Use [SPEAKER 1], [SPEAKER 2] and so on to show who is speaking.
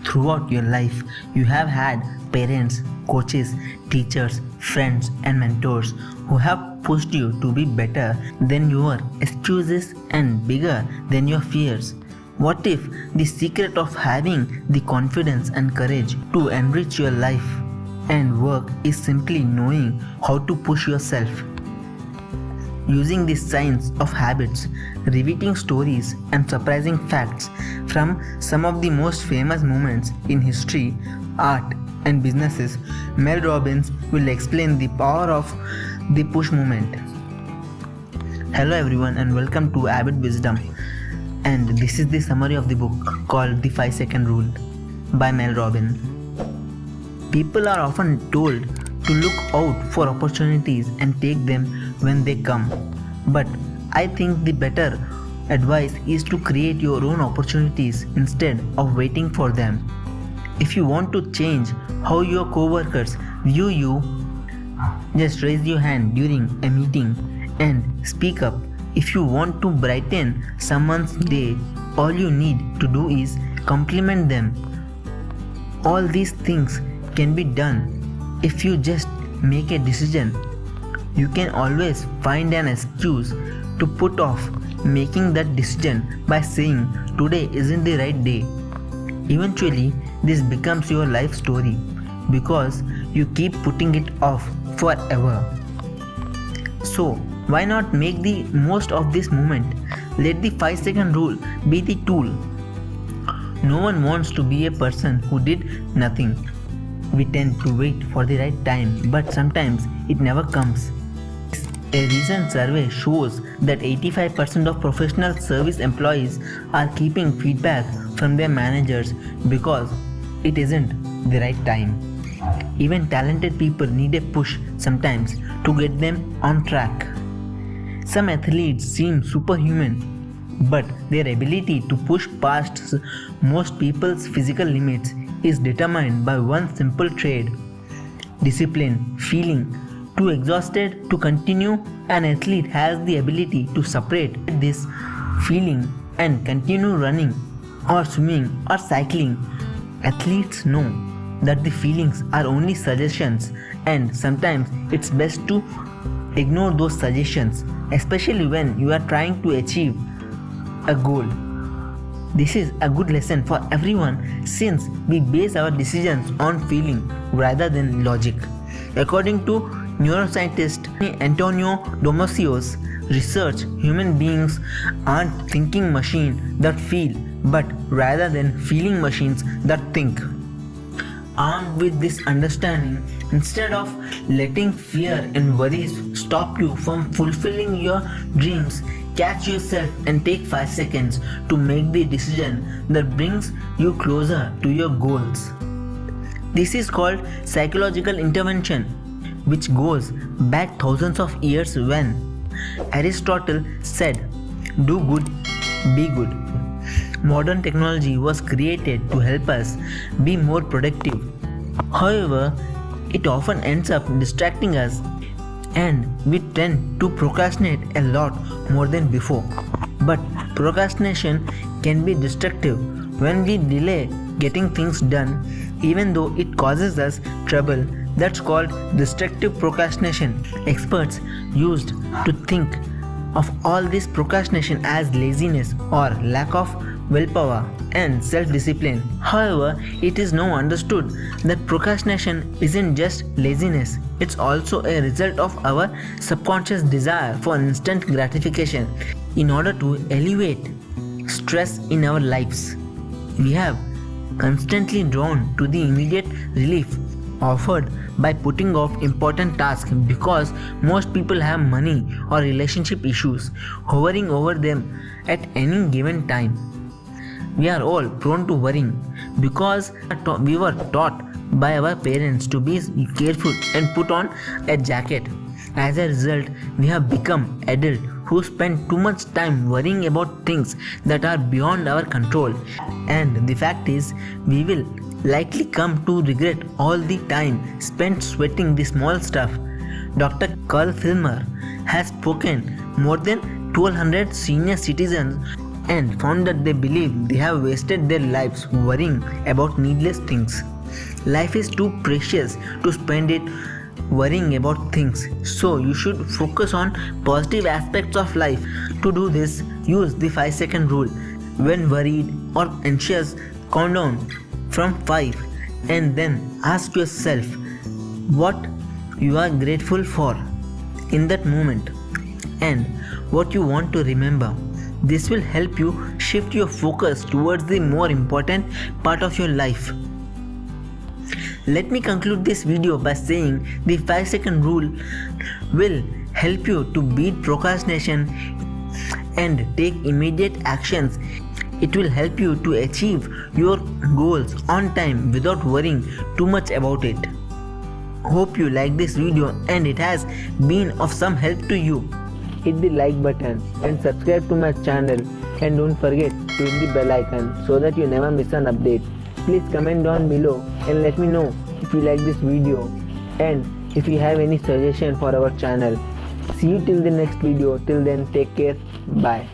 [SPEAKER 1] Throughout your life, you have had parents, coaches, teachers, friends, and mentors who have pushed you to be better than your excuses and bigger than your fears. What if the secret of having the confidence and courage to enrich your life and work is simply knowing how to push yourself? Using the science of habits, revealing stories and surprising facts from some of the most famous moments in history, art, and businesses, Mel Robbins will explain the power of the push movement. Hello everyone and welcome to Habit Wisdom, and this is the summary of the book called The 5-Second Rule by Mel Robbins. People are often told to look out for opportunities and take them when they come. But I think the better advice is to create your own opportunities instead of waiting for them. If you want to change how your co-workers view you, just raise your hand during a meeting and speak up. If you want to brighten someone's day, all you need to do is compliment them. All these things can be done if you just make a decision. You can always find an excuse to put off making that decision by saying today isn't the right day. Eventually, this becomes your life story because you keep putting it off forever. So, why not make the most of this moment? Let the 5-second rule be the tool. No one wants to be a person who did nothing. We tend to wait for the right time, but sometimes it never comes. A recent survey shows that 85% of professional service employees are keeping feedback from their managers because it isn't the right time. Even talented people need a push sometimes to get them on track. Some athletes seem superhuman, but their ability to push past most people's physical limits is determined by one simple trait: discipline. Feeling too exhausted to continue, an athlete has the ability to separate this feeling and continue running or swimming or cycling. Athletes know that the feelings are only suggestions, and sometimes it's best to ignore those suggestions, especially when you are trying to achieve a goal. This is a good lesson for everyone since we base our decisions on feeling rather than logic. According to neuroscientist Antonio Damasios' research, human beings aren't thinking machines that feel, but rather than feeling machines that think. Armed with this understanding, instead of letting fear and worries stop you from fulfilling your dreams, catch yourself and take 5 seconds to make the decision that brings you closer to your goals. This is called psychological intervention, which goes back thousands of years when Aristotle said, "Do good, be good." Modern technology was created to help us be more productive. However, it often ends up distracting us, and we tend to procrastinate a lot more than before. But procrastination can be destructive when we delay getting things done, even though it causes us trouble. That's called destructive procrastination. Experts used to think of all this procrastination as laziness or lack of willpower and self-discipline. However, it is now understood that procrastination isn't just laziness, it's also a result of our subconscious desire for instant gratification. In order to alleviate stress in our lives, we have constantly drawn to the immediate relief offered by putting off important tasks because most people have money or relationship issues hovering over them at any given time. We are all prone to worrying because we were taught by our parents to be careful and put on a jacket. As a result, we have become adults who spend too much time worrying about things that are beyond our control. And the fact is, we will likely come to regret all the time spent sweating the small stuff. Dr. Carl Filmer has spoken more than 1200 senior citizens and found that they believe they have wasted their lives worrying about needless things. Life is too precious to spend it worrying about things, so you should focus on positive aspects of life. To do this, use the 5-second rule. When worried or anxious, count down from 5 and then ask yourself what you are grateful for in that moment and what you want to remember. This will help you shift your focus towards the more important part of your life. Let me conclude this video by saying the 5-second rule will help you to beat procrastination and take immediate actions. It will help you to achieve your goals on time without worrying too much about it. Hope you like this video and it has been of some help to you. Hit the like button and subscribe to my channel, and don't forget to hit the bell icon so that you never miss an update. Please comment down below and let me know if you like this video and if you have any suggestion for our channel. See you till the next video. Till then, take care. Bye.